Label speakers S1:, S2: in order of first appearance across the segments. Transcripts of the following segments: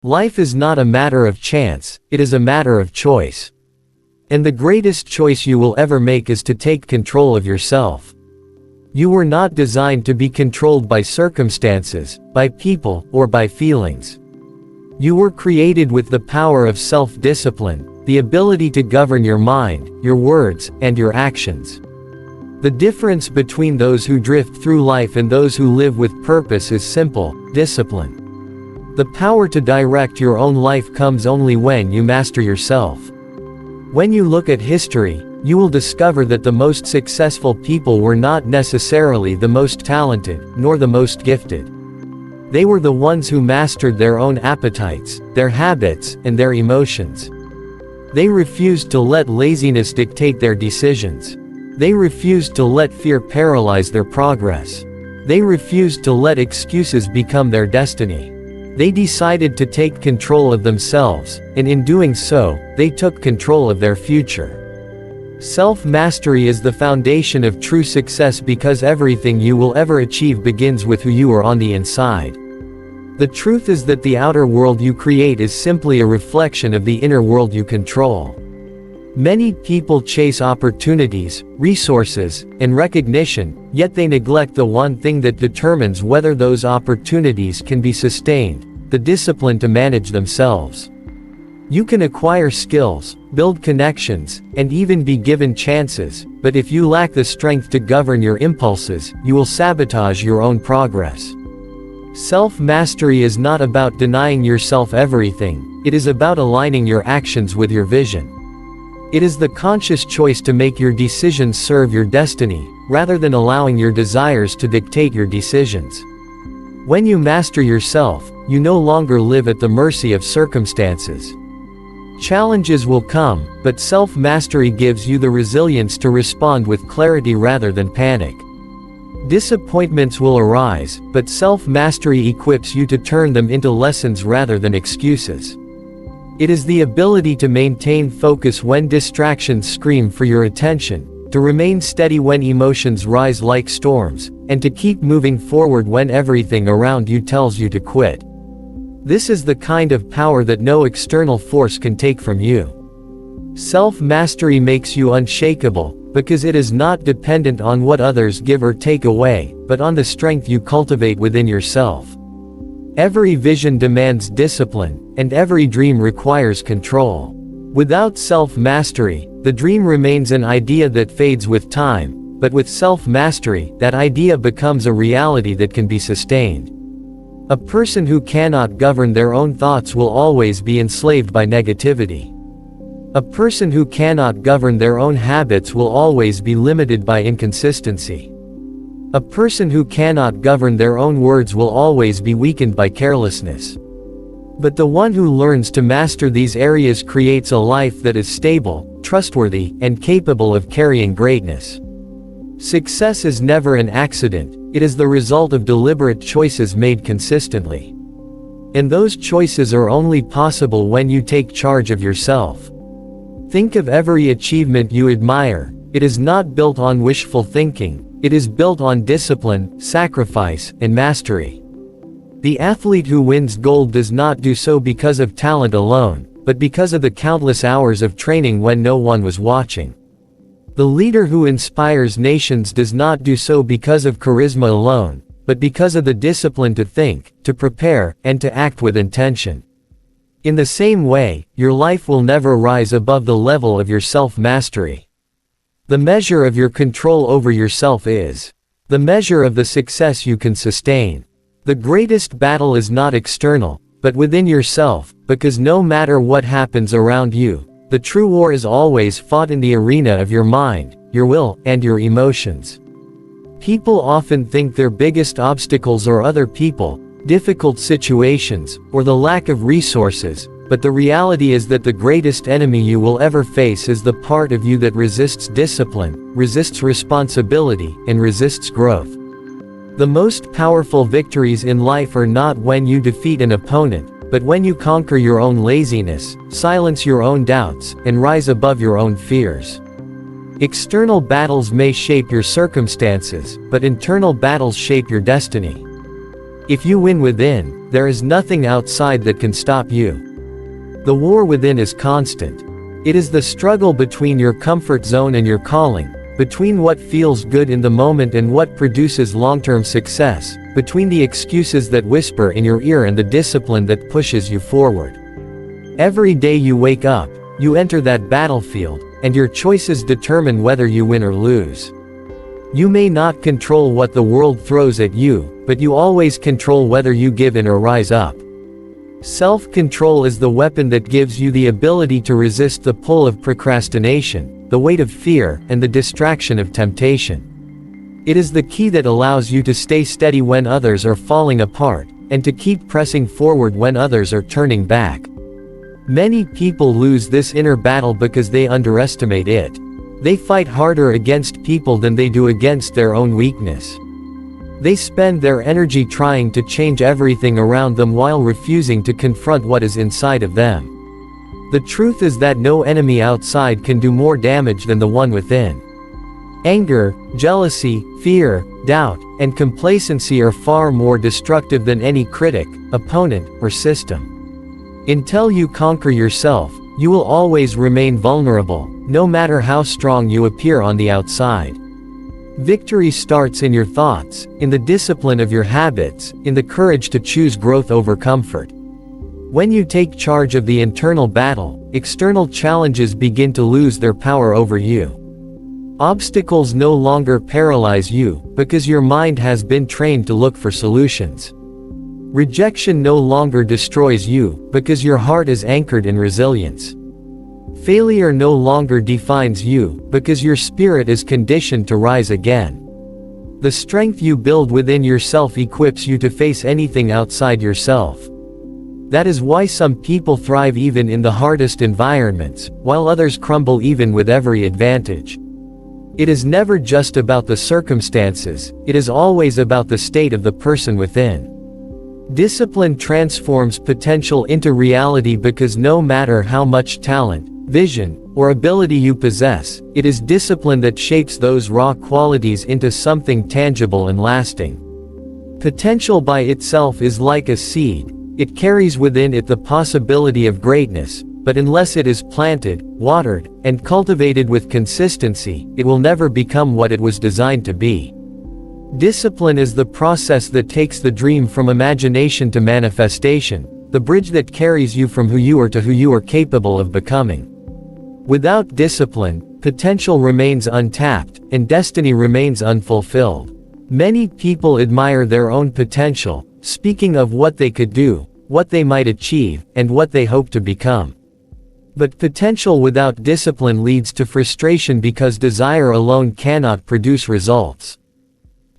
S1: Life is not a matter of chance, it is a matter of choice. And the greatest choice you will ever make is to take control of yourself. You were not designed to be controlled by circumstances, by people, or by feelings. You were created with the power of self-discipline, the ability to govern your mind, your words, and your actions. The difference between those who drift through life and those who live with purpose is simple: discipline. The power to direct your own life comes only when you master yourself. When you look at history, you will discover that the most successful people were not necessarily the most talented, nor the most gifted. They were the ones who mastered their own appetites, their habits, and their emotions. They refused to let laziness dictate their decisions. They refused to let fear paralyze their progress. They refused to let excuses become their destiny. They decided to take control of themselves, and in doing so, they took control of their future. Self-mastery is the foundation of true success because everything you will ever achieve begins with who you are on the inside. The truth is that the outer world you create is simply a reflection of the inner world you control. Many people chase opportunities, resources, and recognition, yet they neglect the one thing that determines whether those opportunities can be sustained: the discipline to manage themselves. You can acquire skills, build connections, and even be given chances, but if you lack the strength to govern your impulses, you will sabotage your own progress. Self-mastery is not about denying yourself everything, it is about aligning your actions with your vision. It is the conscious choice to make your decisions serve your destiny, rather than allowing your desires to dictate your decisions. When you master yourself, you no longer live at the mercy of circumstances. Challenges will come, but self-mastery gives you the resilience to respond with clarity rather than panic. Disappointments will arise, but self-mastery equips you to turn them into lessons rather than excuses. It is the ability to maintain focus when distractions scream for your attention, to remain steady when emotions rise like storms, and to keep moving forward when everything around you tells you to quit. This is the kind of power that no external force can take from you. Self-mastery makes you unshakable, because it is not dependent on what others give or take away, but on the strength you cultivate within yourself. Every vision demands discipline, and every dream requires control. Without self-mastery, the dream remains an idea that fades with time, but with self-mastery, that idea becomes a reality that can be sustained. A person who cannot govern their own thoughts will always be enslaved by negativity. A person who cannot govern their own habits will always be limited by inconsistency. A person who cannot govern their own words will always be weakened by carelessness. But the one who learns to master these areas creates a life that is stable, trustworthy, and capable of carrying greatness. Success is never an accident, it is the result of deliberate choices made consistently. And those choices are only possible when you take charge of yourself. Think of every achievement you admire. It is not built on wishful thinking. It is built on discipline, sacrifice, and mastery. The athlete who wins gold does not do so because of talent alone, but because of the countless hours of training when no one was watching. The leader who inspires nations does not do so because of charisma alone, but because of the discipline to think, to prepare, and to act with intention. In the same way, your life will never rise above the level of your self-mastery. The measure of your control over yourself is the measure of the success you can sustain. The greatest battle is not external, but within yourself, because no matter what happens around you, the true war is always fought in the arena of your mind, your will, and your emotions. People often think their biggest obstacles are other people, difficult situations, or the lack of resources, but the reality is that the greatest enemy you will ever face is the part of you that resists discipline, resists responsibility, and resists growth. The most powerful victories in life are not when you defeat an opponent, but when you conquer your own laziness, silence your own doubts, and rise above your own fears. External battles may shape your circumstances, but internal battles shape your destiny. If you win within, there is nothing outside that can stop you. The war within is constant. It is the struggle between your comfort zone and your calling, between what feels good in the moment and what produces long-term success, between the excuses that whisper in your ear and the discipline that pushes you forward. Every day you wake up, you enter that battlefield, and your choices determine whether you win or lose. You may not control what the world throws at you, but you always control whether you give in or rise up. Self-control is the weapon that gives you the ability to resist the pull of procrastination, the weight of fear, and the distraction of temptation. It is the key that allows you to stay steady when others are falling apart, and to keep pressing forward when others are turning back. Many people lose this inner battle because they underestimate it. They fight harder against people than they do against their own weakness. They spend their energy trying to change everything around them while refusing to confront what is inside of them. The truth is that no enemy outside can do more damage than the one within. Anger, jealousy, fear, doubt, and complacency are far more destructive than any critic, opponent, or system. Until you conquer yourself, you will always remain vulnerable, no matter how strong you appear on the outside. Victory starts in your thoughts, in the discipline of your habits, in the courage to choose growth over comfort. When you take charge of the internal battle, external challenges begin to lose their power over you. Obstacles no longer paralyze you, because your mind has been trained to look for solutions. Rejection no longer destroys you, because your heart is anchored in resilience. Failure no longer defines you, because your spirit is conditioned to rise again. The strength you build within yourself equips you to face anything outside yourself. That is why some people thrive even in the hardest environments, while others crumble even with every advantage. It is never just about the circumstances, it is always about the state of the person within. Discipline transforms potential into reality because no matter how much talent, vision, or ability you possess, it is discipline that shapes those raw qualities into something tangible and lasting. Potential by itself is like a seed. It carries within it the possibility of greatness, but unless it is planted, watered, and cultivated with consistency, it will never become what it was designed to be. Discipline is the process that takes the dream from imagination to manifestation, the bridge that carries you from who you are to who you are capable of becoming. Without discipline, potential remains untapped, and destiny remains unfulfilled. Many people admire their own potential, speaking of what they could do, what they might achieve, and what they hope to become. But potential without discipline leads to frustration because desire alone cannot produce results.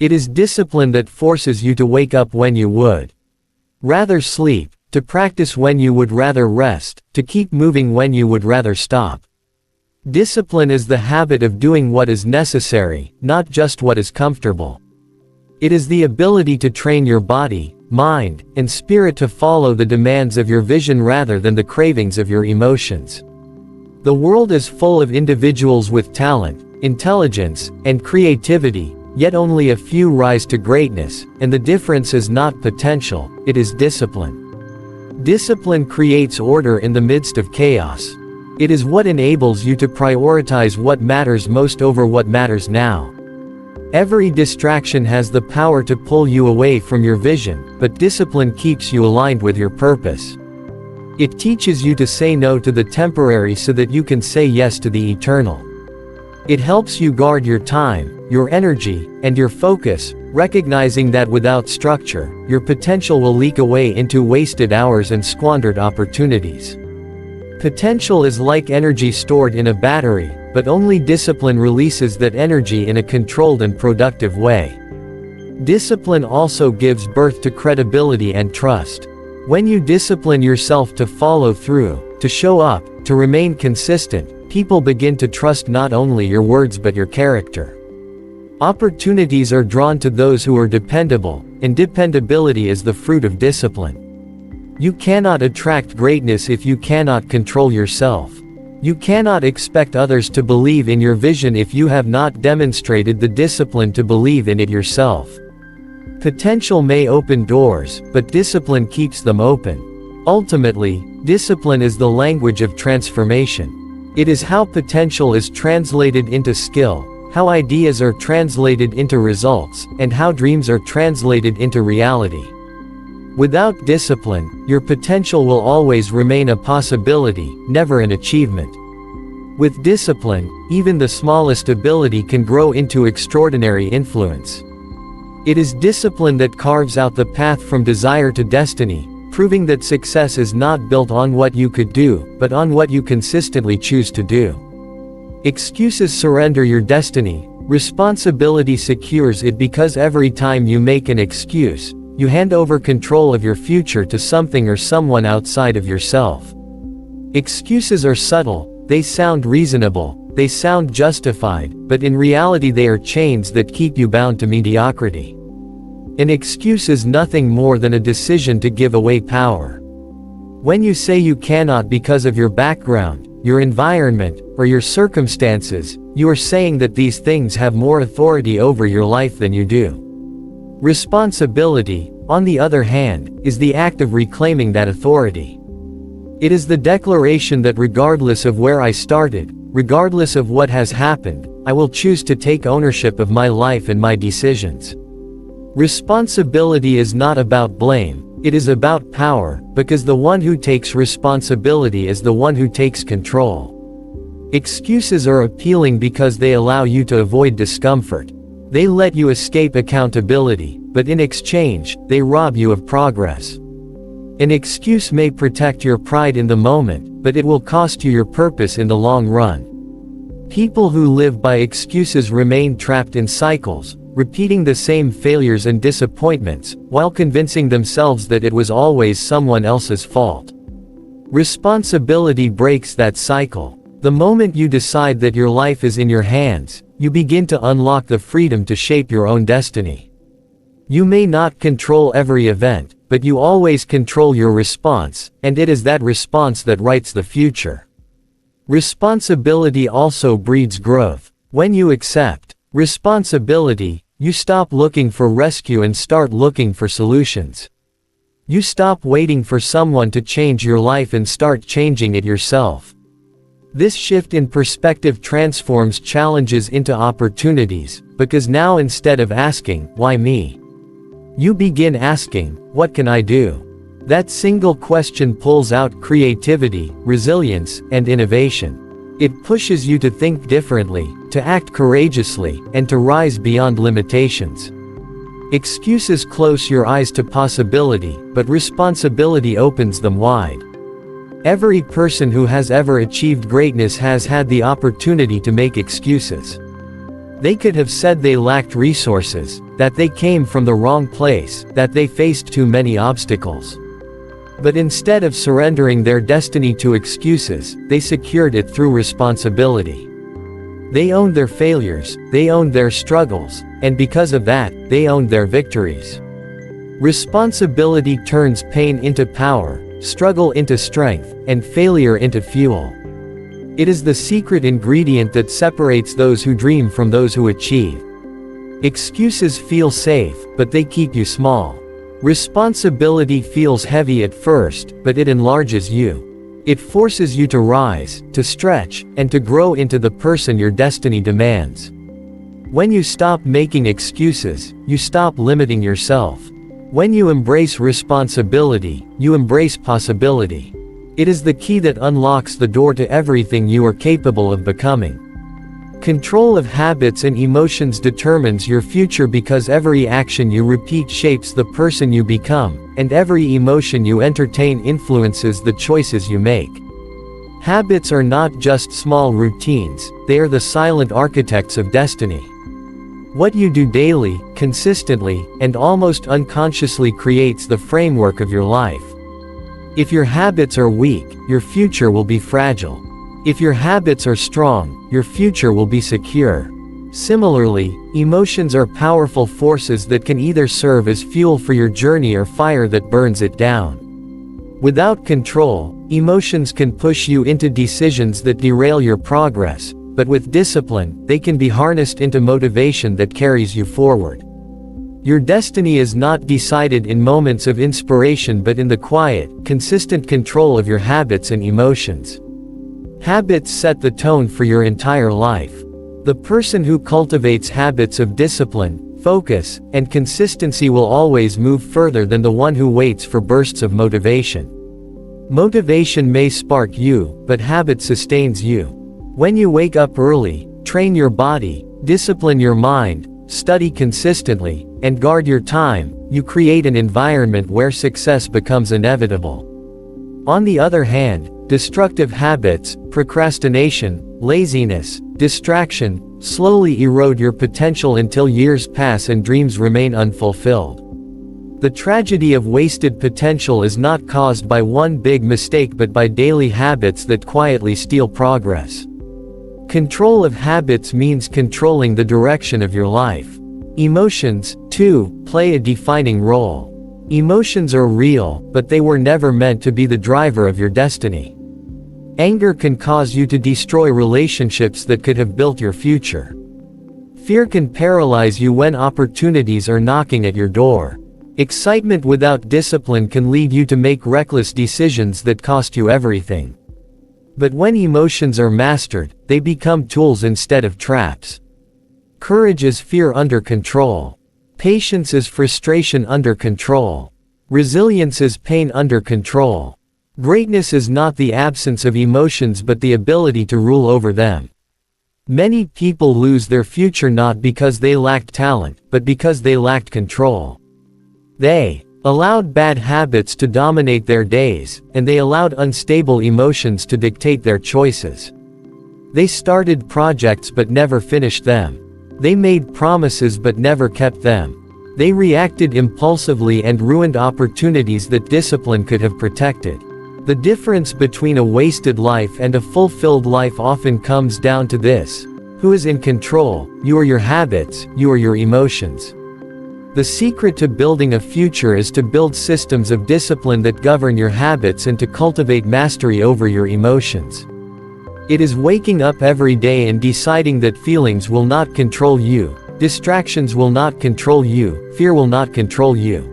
S1: It is discipline that forces you to wake up when you would rather sleep, to practice when you would rather rest, to keep moving when you would rather stop. Discipline is the habit of doing what is necessary, not just what is comfortable. It is the ability to train your body, mind, and spirit to follow the demands of your vision rather than the cravings of your emotions. The world is full of individuals with talent, intelligence, and creativity, yet only a few rise to greatness, and the difference is not potential, it is discipline. Discipline creates order in the midst of chaos. It is what enables you to prioritize what matters most over what matters now. Every distraction has the power to pull you away from your vision, but discipline keeps you aligned with your purpose. It teaches you to say no to the temporary so that you can say yes to the eternal. It helps you guard your time, your energy, and your focus, recognizing that without structure, your potential will leak away into wasted hours and squandered opportunities. Potential is like energy stored in a battery, but only discipline releases that energy in a controlled and productive way. Discipline also gives birth to credibility and trust. When you discipline yourself to follow through, to show up, to remain consistent, people begin to trust not only your words but your character. Opportunities are drawn to those who are dependable, and dependability is the fruit of discipline. You cannot attract greatness if you cannot control yourself. You cannot expect others to believe in your vision if you have not demonstrated the discipline to believe in it yourself. Potential may open doors, but discipline keeps them open. Ultimately, discipline is the language of transformation. It is how potential is translated into skill, how ideas are translated into results, and how dreams are translated into reality. Without discipline, your potential will always remain a possibility, never an achievement. With discipline, even the smallest ability can grow into extraordinary influence. It is discipline that carves out the path from desire to destiny, proving that success is not built on what you could do, but on what you consistently choose to do. Excuses surrender your destiny, responsibility secures it, because every time you make an excuse, you hand over control of your future to something or someone outside of yourself. Excuses are subtle, they sound reasonable, they sound justified, but in reality they are chains that keep you bound to mediocrity. An excuse is nothing more than a decision to give away power. When you say you cannot because of your background, your environment, or your circumstances, you are saying that these things have more authority over your life than you do. Responsibility, on the other hand, is the act of reclaiming that authority. It is the declaration that regardless of where I started, regardless of what has happened, I will choose to take ownership of my life and my decisions. Responsibility is not about blame, it is about power, because the one who takes responsibility is the one who takes control. Excuses are appealing because they allow you to avoid discomfort. They let you escape accountability, but in exchange, they rob you of progress. An excuse may protect your pride in the moment, but it will cost you your purpose in the long run. People who live by excuses remain trapped in cycles, repeating the same failures and disappointments, while convincing themselves that it was always someone else's fault. Responsibility breaks that cycle. The moment you decide that your life is in your hands, you begin to unlock the freedom to shape your own destiny. You may not control every event, but you always control your response, and it is that response that writes the future. Responsibility also breeds growth. When you accept responsibility, you stop looking for rescue and start looking for solutions. You stop waiting for someone to change your life and start changing it yourself. This shift in perspective transforms challenges into opportunities, because now instead of asking, "Why me?" you begin asking, "What can I do?" That single question pulls out creativity, resilience, and innovation. It pushes you to think differently, to act courageously, and to rise beyond limitations. Excuses close your eyes to possibility, but responsibility opens them wide. Every person who has ever achieved greatness has had the opportunity to make excuses. They could have said they lacked resources, that they came from the wrong place, that they faced too many obstacles. But instead of surrendering their destiny to excuses, they secured it through responsibility. They owned their failures, they owned their struggles, and because of that, they owned their victories. Responsibility turns pain into power, struggle into strength, and failure into fuel. It is the secret ingredient that separates those who dream from those who achieve. Excuses feel safe, but they keep you small. Responsibility feels heavy at first, but it enlarges you. It forces you to rise, to stretch, and to grow into the person your destiny demands. When you stop making excuses, you stop limiting yourself. When you embrace responsibility, you embrace possibility. It is the key that unlocks the door to everything you are capable of becoming. Control of habits and emotions determines your future, because every action you repeat shapes the person you become, and every emotion you entertain influences the choices you make. Habits are not just small routines, they are the silent architects of destiny. What you do daily, consistently, and almost unconsciously creates the framework of your life. If your habits are weak, your future will be fragile. If your habits are strong, your future will be secure. Similarly, emotions are powerful forces that can either serve as fuel for your journey or fire that burns it down. Without control, emotions can push you into decisions that derail your progress, but with discipline, they can be harnessed into motivation that carries you forward. Your destiny is not decided in moments of inspiration but in the quiet, consistent control of your habits and emotions. Habits set the tone for your entire life. The person who cultivates habits of discipline, focus, and consistency will always move further than the one who waits for bursts of motivation. Motivation may spark you, but habit sustains you. When you wake up early, train your body, discipline your mind, study consistently, and guard your time, you create an environment where success becomes inevitable. On the other hand, destructive habits, procrastination, laziness, distraction, slowly erode your potential until years pass and dreams remain unfulfilled. The tragedy of wasted potential is not caused by one big mistake but by daily habits that quietly steal progress. Control of habits means controlling the direction of your life. Emotions, too, play a defining role. Emotions are real, but they were never meant to be the driver of your destiny. Anger can cause you to destroy relationships that could have built your future. Fear can paralyze you when opportunities are knocking at your door. Excitement without discipline can lead you to make reckless decisions that cost you everything. But when emotions are mastered, they become tools instead of traps. Courage is fear under control. Patience is frustration under control. Resilience is pain under control. Greatness is not the absence of emotions but the ability to rule over them. Many people lose their future not because they lacked talent, but because they lacked control. They allowed bad habits to dominate their days, and they allowed unstable emotions to dictate their choices. They started projects but never finished them. They made promises but never kept them. They reacted impulsively and ruined opportunities that discipline could have protected. The difference between a wasted life and a fulfilled life often comes down to this: who is in control? You or your habits, you or your emotions. The secret to building a future is to build systems of discipline that govern your habits and to cultivate mastery over your emotions. It is waking up every day and deciding that feelings will not control you, distractions will not control you, fear will not control you.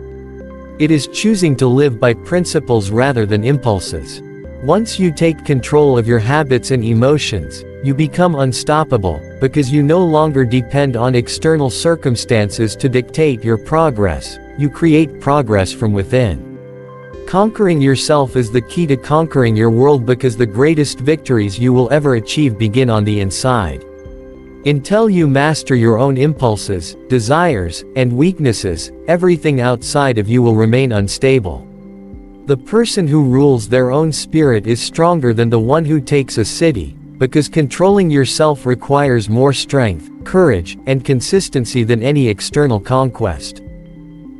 S1: It is choosing to live by principles rather than impulses. Once you take control of your habits and emotions, you become unstoppable, because you no longer depend on external circumstances to dictate your progress. You create progress from within. Conquering yourself is the key to conquering your world, because the greatest victories you will ever achieve begin on the inside. Until you master your own impulses, desires, and weaknesses, everything outside of you will remain unstable. The person who rules their own spirit is stronger than the one who takes a city, because controlling yourself requires more strength, courage, and consistency than any external conquest.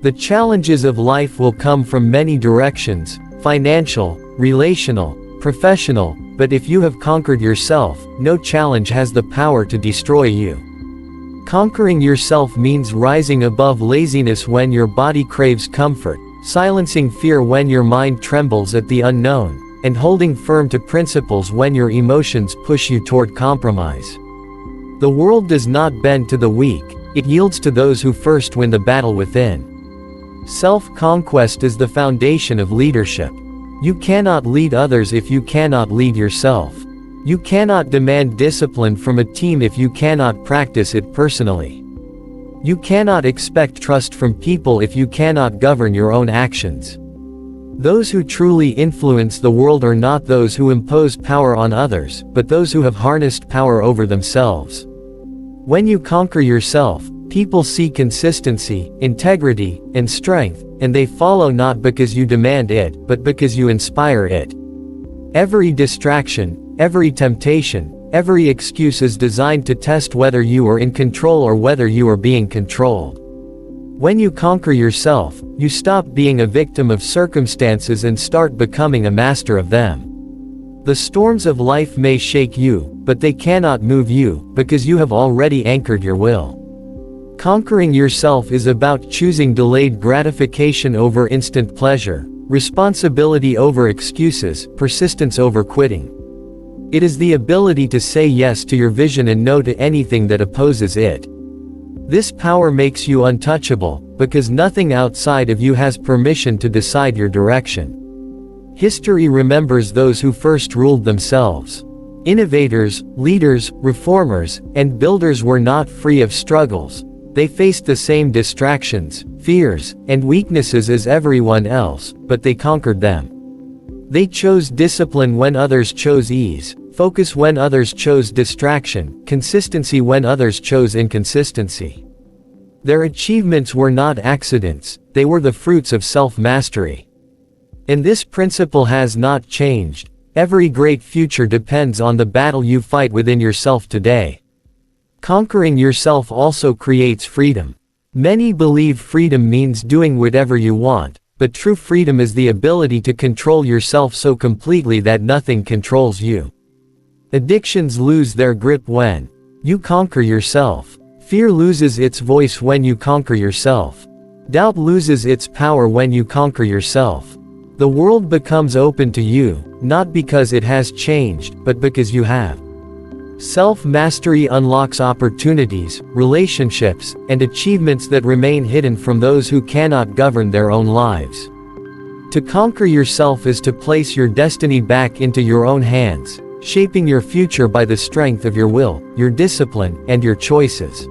S1: The challenges of life will come from many directions: financial, relational, professional, but if you have conquered yourself, no challenge has the power to destroy you. Conquering yourself means rising above laziness when your body craves comfort, silencing fear when your mind trembles at the unknown, and holding firm to principles when your emotions push you toward compromise. The world does not bend to the weak, it yields to those who first win the battle within. Self-conquest is the foundation of leadership. You cannot lead others if you cannot lead yourself. You cannot demand discipline from a team if you cannot practice it personally. You cannot expect trust from people if you cannot govern your own actions. Those who truly influence the world are not those who impose power on others, but those who have harnessed power over themselves. When you conquer yourself, people see consistency, integrity, and strength, and they follow not because you demand it, but because you inspire it. Every distraction, every temptation, every excuse is designed to test whether you are in control or whether you are being controlled. When you conquer yourself, you stop being a victim of circumstances and start becoming a master of them. The storms of life may shake you, but they cannot move you, because you have already anchored your will. Conquering yourself is about choosing delayed gratification over instant pleasure, responsibility over excuses, persistence over quitting. It is the ability to say yes to your vision and no to anything that opposes it. This power makes you untouchable, because nothing outside of you has permission to decide your direction. History remembers those who first ruled themselves. Innovators, leaders, reformers, and builders were not free of struggles. They faced the same distractions, fears, and weaknesses as everyone else, but they conquered them. They chose discipline when others chose ease, focus when others chose distraction, consistency when others chose inconsistency. Their achievements were not accidents, they were the fruits of self-mastery. And this principle has not changed. Every great future depends on the battle you fight within yourself today. Conquering yourself also creates freedom. Many believe freedom means doing whatever you want, but true freedom is the ability to control yourself so completely that nothing controls you. Addictions lose their grip when you conquer yourself. Fear loses its voice when you conquer yourself. Doubt loses its power when you conquer yourself. The world becomes open to you, not because it has changed, but because you have. Self-mastery unlocks opportunities, relationships, and achievements that remain hidden from those who cannot govern their own lives. To conquer yourself is to place your destiny back into your own hands, shaping your future by the strength of your will, your discipline, and your choices.